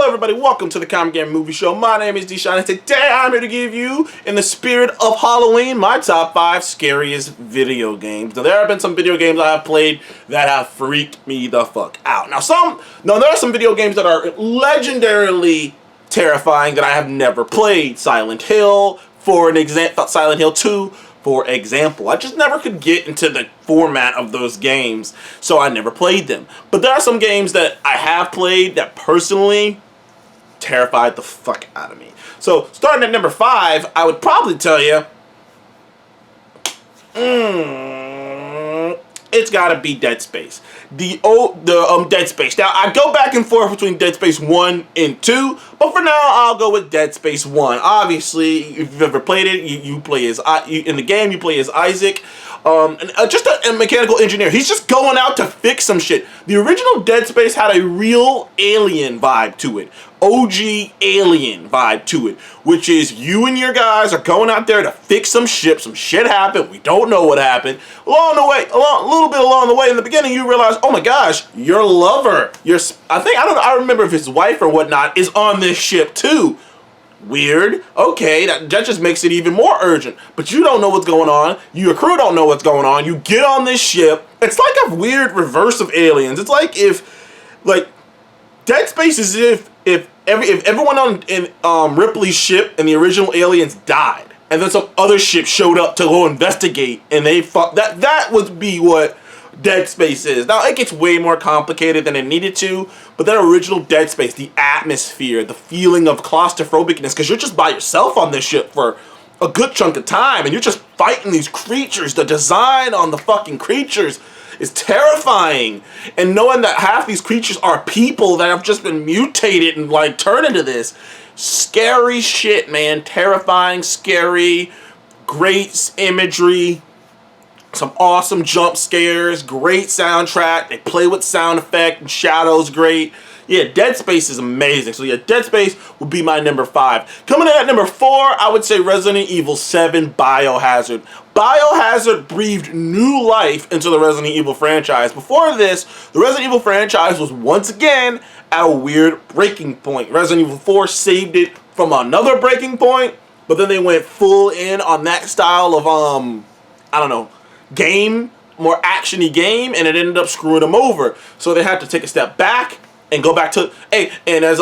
everybody, welcome to the Comic Game Movie Show. My name is Deshaun, and today I'm here to give you, in the spirit of Halloween, my top 5 scariest video games. Now, there have been some video games I have played that have freaked me the fuck out. Now, there are some video games that are legendarily terrifying that I have never played. Silent Hill, for an example, Silent Hill 2, for example. I just never could get into the format of those games, so I never played them. But there are some games that I have played that personally terrified the fuck out of me. So, starting at number 5, I would probably tell you, it's gotta be Dead Space. Dead Space. Now, I go back and forth between Dead Space 1 and 2, but for now, I'll go with Dead Space 1. Obviously, if you've ever played it, you play as, in the game, you play as Isaac, just a mechanical engineer. He's just going out to fix some shit. The original Dead Space had a real alien vibe to it. OG alien vibe to it, which is you and your guys are going out there to fix some shit. Some shit happened. We don't know what happened. A little bit along the way, in the beginning, you realize, oh my gosh, your lover, I remember if his wife or whatnot is on this ship too. Weird. Okay, that just makes it even more urgent. But you don't know what's going on. Your crew don't know what's going on. You get on this ship. It's like a weird reverse of Aliens. It's like Dead Space is if everyone on Ripley's ship and the original Aliens died, and then some other ship showed up to go investigate, and they fought. That would be what Dead Space is. Now, it gets way more complicated than it needed to, but that original Dead Space, the atmosphere, the feeling of claustrophobicness, because you're just by yourself on this ship for a good chunk of time, and you're just fighting these creatures. The design on the fucking creatures is terrifying. And knowing that half these creatures are people that have just been mutated and like turned into this. Scary shit, man. Terrifying, scary, great imagery. Some awesome jump scares, great soundtrack. They play with sound effect and shadows great. Yeah, Dead Space is amazing. So yeah, Dead Space would be my number 5. Coming in at number 4, I would say Resident Evil 7 Biohazard. Biohazard breathed new life into the Resident Evil franchise. Before this, the Resident Evil franchise was once again at a weird breaking point. Resident Evil 4 saved it from another breaking point, but then they went full in on that style of, game, more action-y game, and it ended up screwing them over. So they had to take a step back and go back to, and as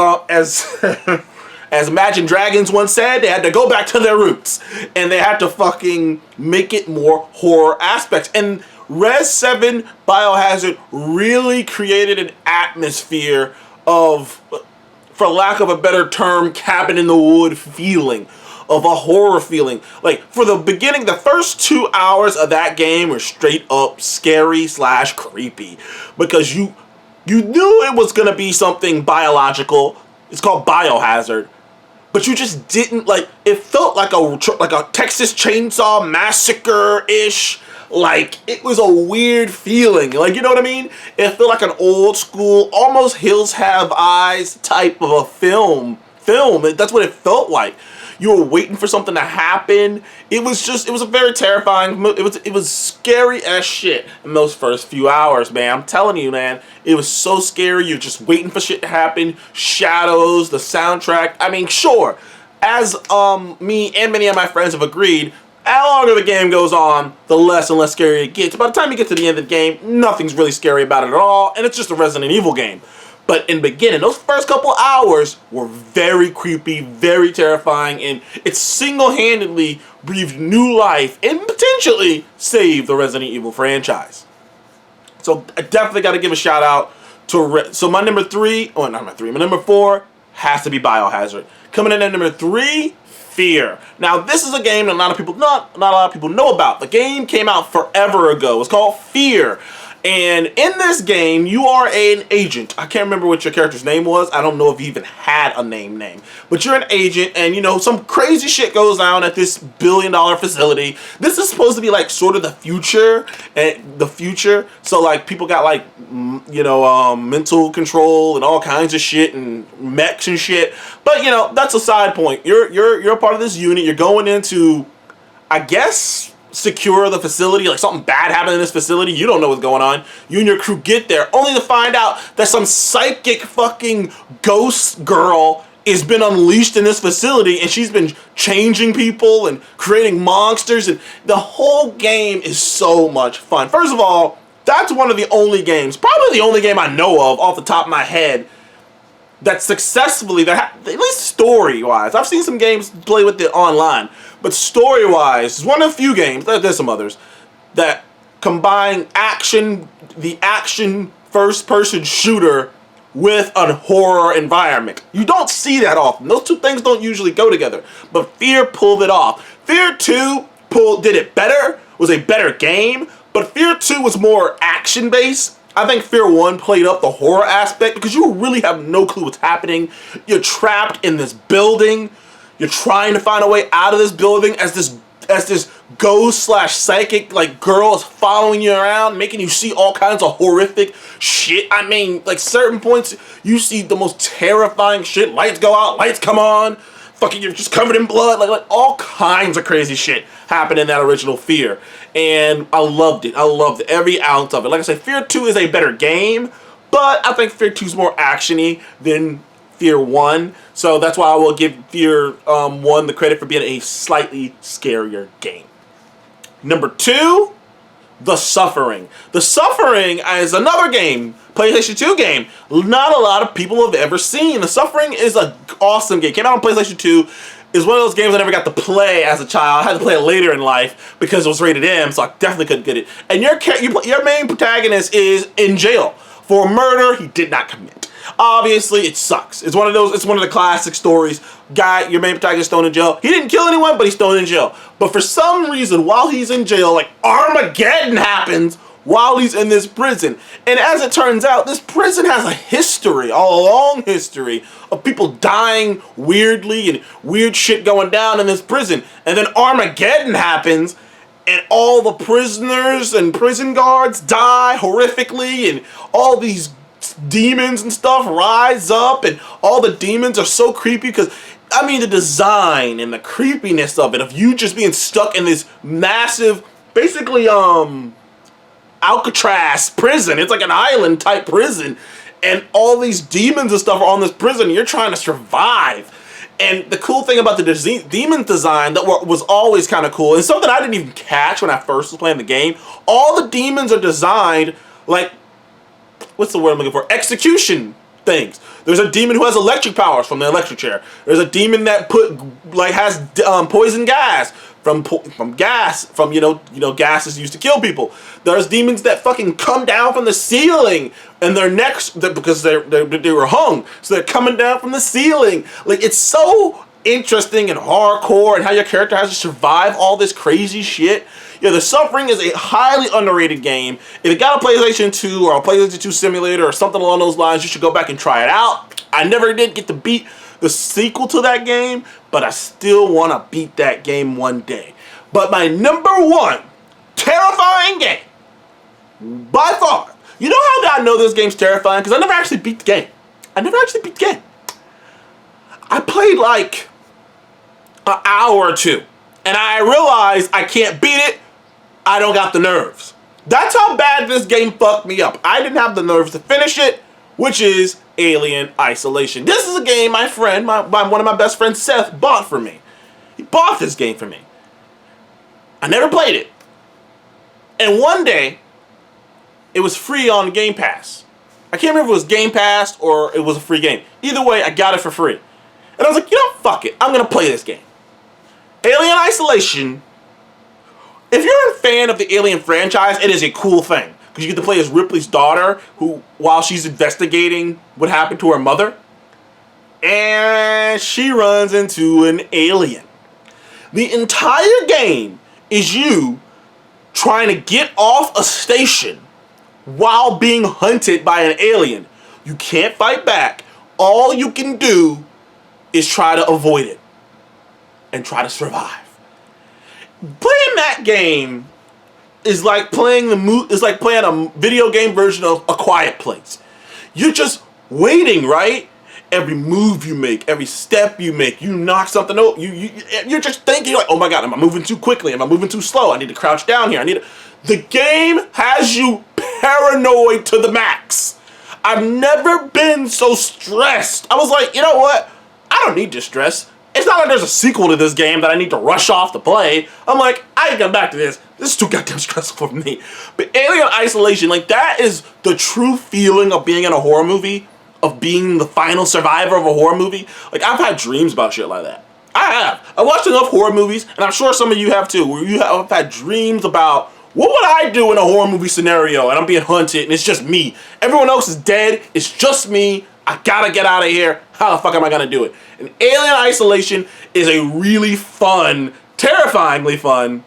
Imagine Dragons once said, they had to go back to their roots, and they had to fucking make it more horror aspects. And Res 7 Biohazard really created an atmosphere of, for lack of a better term, cabin in the wood feeling, of a horror feeling. Like, for the beginning, the first 2 hours of that game were straight up scary / creepy, because you knew it was gonna be something biological. It's called Biohazard, but you just didn't it felt like a Texas Chainsaw Massacre-ish. Like, it was a weird feeling. Like, you know what I mean? It felt like an old school, almost Hills Have Eyes type of a film. That's what it felt like. You were waiting for something to happen. It was a very terrifying, it was scary as shit in those first few hours, man. I'm telling you, man. It was so scary. You're just waiting for shit to happen. Shadows, the soundtrack. I mean, sure, as me and many of my friends have agreed, the longer the game goes on, the less and less scary it gets. By the time you get to the end of the game, nothing's really scary about it at all, and it's just a Resident Evil game. But in the beginning, those first couple hours were very creepy, very terrifying, and it single-handedly breathed new life and potentially saved the Resident Evil franchise. So I definitely got to give a shout out to so my number 4 has to be Biohazard. Coming in at number 3, Fear. Now, this is a game that not a lot of people know about. The game came out forever ago. It's called Fear. And in this game, you are an agent. I can't remember what your character's name was. I don't know if he even had a name. But you're an agent, and some crazy shit goes down at this billion-dollar facility. This is supposed to be like sort of the future. So like people got like mental control and all kinds of shit and mechs and shit. But that's a side point. You're a part of this unit. You're going into, I guess, secure the facility, like something bad happened in this facility, you don't know what's going on. You and your crew get there only to find out that some psychic fucking ghost girl has been unleashed in this facility, and she's been changing people and creating monsters, and the whole game is so much fun. First of all, that's one of the only games, probably the only game I know of off the top of my head, that successfully, at least story-wise, I've seen some games play with it online, but story-wise, it's one of the few games, there's some others, that combine the action first-person shooter with a horror environment. You don't see that often. Those two things don't usually go together, but Fear pulled it off. Fear 2 did it better, was a better game, but Fear 2 was more action-based. I think Fear 1 played up the horror aspect because you really have no clue what's happening. You're trapped in this building. You're trying to find a way out of this building as this ghost/psychic like girl is following you around, making you see all kinds of horrific shit. I mean, like certain points you see the most terrifying shit. Lights go out, lights come on. Fucking, you're just covered in blood. Like all kinds of crazy shit happened in that original Fear. And I loved it. I loved every ounce of it. Like I said, Fear 2 is a better game, but I think Fear 2 is more action-y than Fear 1. So that's why I will give Fear 1 the credit for being a slightly scarier game. Number 2, The Suffering. The Suffering is another game, PlayStation 2 game, not a lot of people have ever seen. The Suffering is an awesome game. Came out on PlayStation 2. It's one of those games I never got to play as a child. I had to play it later in life because it was rated M, so I definitely couldn't get it. And your main protagonist is in jail for a murder he did not commit. Obviously, it sucks. It's one of the classic stories. Your main protagonist, thrown in jail. He didn't kill anyone, but he's thrown in jail. But for some reason, while he's in jail, like Armageddon happens while he's in this prison. And as it turns out, this prison has a history, a long history, of people dying weirdly and weird shit going down in this prison. And then Armageddon happens, and all the prisoners and prison guards die horrifically, and all these demons and stuff rise up, and all the demons are so creepy because, I mean, the design and the creepiness of it, of you just being stuck in this massive, basically, Alcatraz prison. It's like an island type prison, and all these demons and stuff are on this prison, and you're trying to survive. And the cool thing about the demon design that was always kind of cool, and something I didn't even catch when I first was playing the game, all the demons are designed like, what's the word I'm looking for? Execution things. There's a demon who has electric powers from the electric chair. There's a demon that has poison gas from gas gases used to kill people. There's demons that fucking come down from the ceiling and their necks because they were hung, so they're coming down from the ceiling. Like, it's so interesting and hardcore, and how your character has to survive all this crazy shit. Yeah, The Suffering is a highly underrated game. If you got a PlayStation 2 or a PlayStation 2 simulator or something along those lines, you should go back and try it out. I never did get to beat the sequel to that game, but I still want to beat that game one day. But my number one terrifying game, by far, you know how I know this game's terrifying? Because I never actually beat the game. I played like an hour or two, and I realized I can't beat it. I don't got the nerves. That's how bad this game fucked me up. I didn't have the nerves to finish it, which is Alien Isolation. This is a game my friend, one of my best friends, Seth, bought for me. He bought this game for me. I never played it. And one day, it was free on Game Pass. I can't remember if it was Game Pass or it was a free game. Either way, I got it for free. And I was like, fuck it. I'm going to play this game. Alien Isolation, if you're a fan of the Alien franchise, it is a cool thing. Because you get to play as Ripley's daughter, who, while she's investigating what happened to her mother, and she runs into an alien. The entire game is you trying to get off a station while being hunted by an alien. You can't fight back. All you can do is try to avoid it and try to survive. Playing that game is like playing a video game version of A Quiet Place. You're just waiting, right? every move you make, every step you make, you knock something over. You're just thinking like, oh my god, am I moving too quickly? Am I moving too slow? I need to crouch down here. The game has you paranoid to the max. I've never been so stressed. I was like, you know what? I don't need to stress. It's not like there's a sequel to this game that I need to rush off to play. I'm like, I can come back to this. This is too goddamn stressful for me. But Alien Isolation, like, that is the true feeling of being in a horror movie, of being the final survivor of a horror movie. Like, I've had dreams about shit like that. I have. I watched enough horror movies, and I'm sure some of you have too, where you have had dreams about, what would I do in a horror movie scenario? And I'm being hunted, and it's just me. Everyone else is dead. It's just me. I gotta get out of here. How the fuck am I gonna do it? And Alien Isolation is a really fun, terrifyingly fun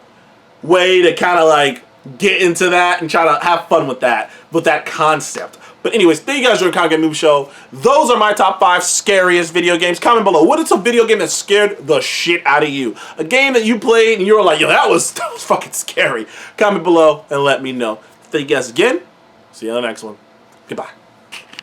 way to kind of like get into that and try to have fun with that concept. But anyways, thank you guys for the Comic Game Movie Show. Those are my top 5 scariest video games. Comment below, what is a video game that scared the shit out of you? A game that you played and you were like, yo, that was fucking scary. Comment below and let me know. Thank you guys again. See you on the next one. Goodbye.